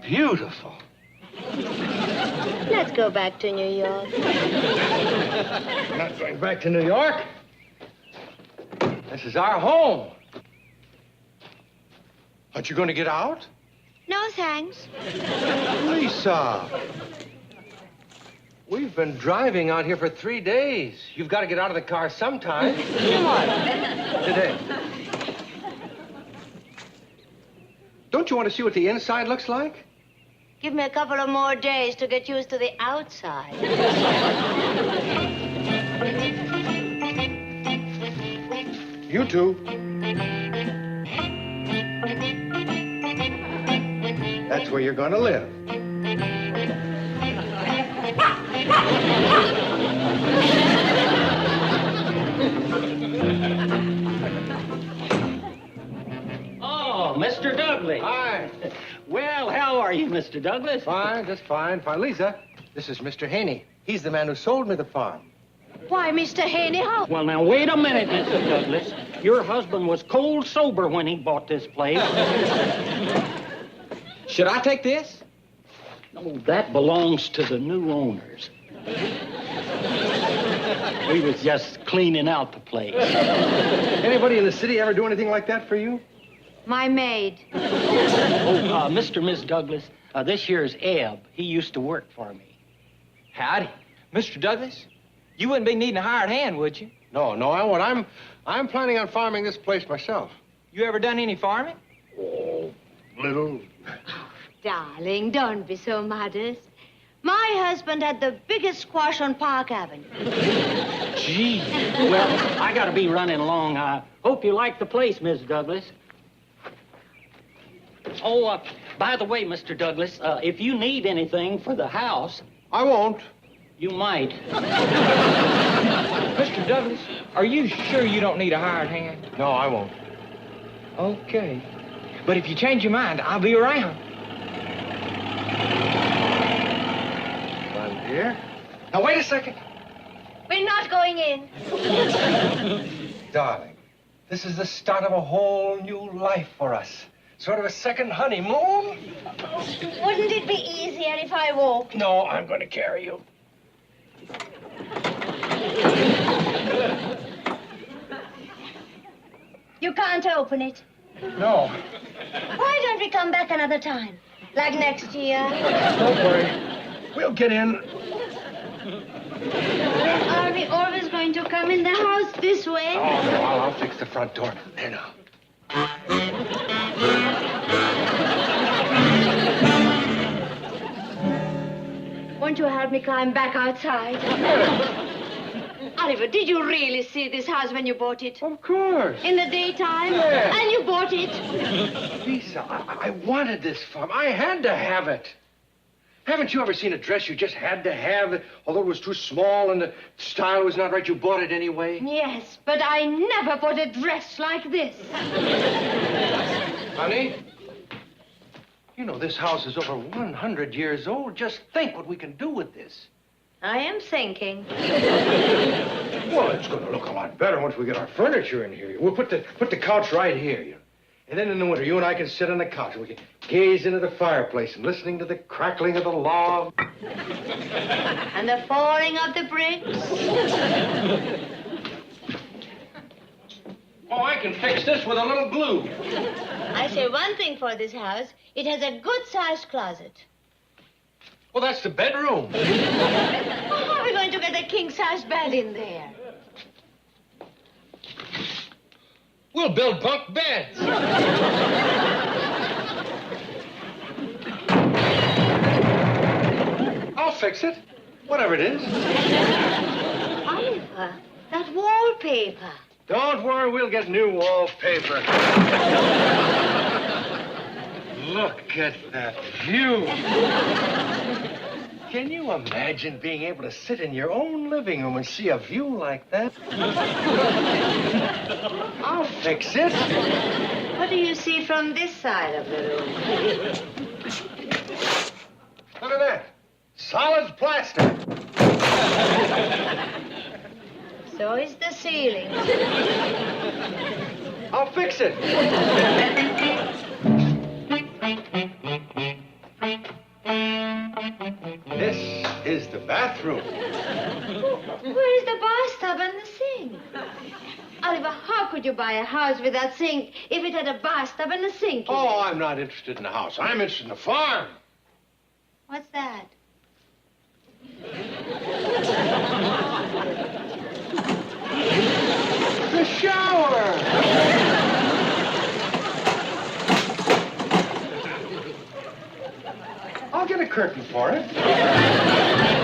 beautiful. Let's go back to New York. We're not going back to New York. This is our home. Aren't you going to get out? No, thanks. Lisa. We've been driving out here for 3 days. You've got to get out of the car sometime. Come on. Today. Don't you want to see what the inside looks like? Give me a couple of more days to get used to the outside. You too. That's where you're going to live. Oh, Mr. Douglas. Hi. Well, how are you, Mr. Douglas? Fine, just fine. Fine. Lisa, this is Mr. Haney. He's the man who sold me the farm. Why, Mr. Haney, how? Well, now, wait a minute, Mr. Douglas. Your husband was cold sober when he bought this place. Should I take this? No, that belongs to the new owners. We was just cleaning out the place. Anybody in the city ever do anything like that for you? My maid. Mr. and Miss Douglas, this here's Eb. He used to work for me. Howdy. Mr. Douglas, you wouldn't be needing a hired hand, would you? No, I won't. I'm planning on farming this place myself. You ever done any farming? Oh, little. Darling, don't be so modest. My husband had the biggest squash on Park Avenue. Gee. Well, I gotta be running along. I hope you like the place, Miss Douglas. Oh, by the way, Mr. Douglas, if you need anything for the house... I won't. You might. Mr. Douglas, are you sure you don't need a hired hand? No, I won't. Okay. But if you change your mind, I'll be around. I'm here. Now, wait a second. We're not going in. Darling, this is the start of a whole new life for us. Sort of a second honeymoon. Wouldn't it be easier if I walked? No, I'm going to carry you. You can't open it. No. Why don't we come back another time? Like next year? Don't worry. We'll get in. Are we always going to come in the house this way? Oh, no, I'll fix the front door. There now. Won't you help me climb back outside? Oliver, did you really see this house when you bought it? Of course. In the daytime? Yeah. And you bought it? Lisa, I wanted this farm. I had to have it. Haven't you ever seen a dress you just had to have? Although it was too small and the style was not right, you bought it anyway? Yes, but I never bought a dress like this. Honey, you know this house is over 100 years old. Just think what we can do with this. I am thinking. Well, it's going to look a lot better once we get our furniture in here. We'll put the couch right here, you know. And then in the winter, you and I can sit on the couch and we can gaze into the fireplace and listening to the crackling of the log. And the falling of the bricks. Oh, I can fix this with a little glue. I say one thing for this house. It has a good-sized closet. Well, that's the bedroom. How are we going to get a king-size bed in there? We'll build bunk beds. I'll fix it. Whatever it is. Oliver, that wallpaper. Don't worry, we'll get new wallpaper. Look at that view. Can you imagine being able to sit in your own living room and see a view like that? I'll fix it. What do you see from this side of the room? Look at that. Solid plaster. So is the ceiling. I'll fix it. bathroom. Where's the bathtub and the sink? Oliver, how could you buy a house with that sink if it had a bathtub and a sink in it? Oh, I'm not interested in the house. I'm interested in the farm. What's that? The shower. I'll get a curtain for it.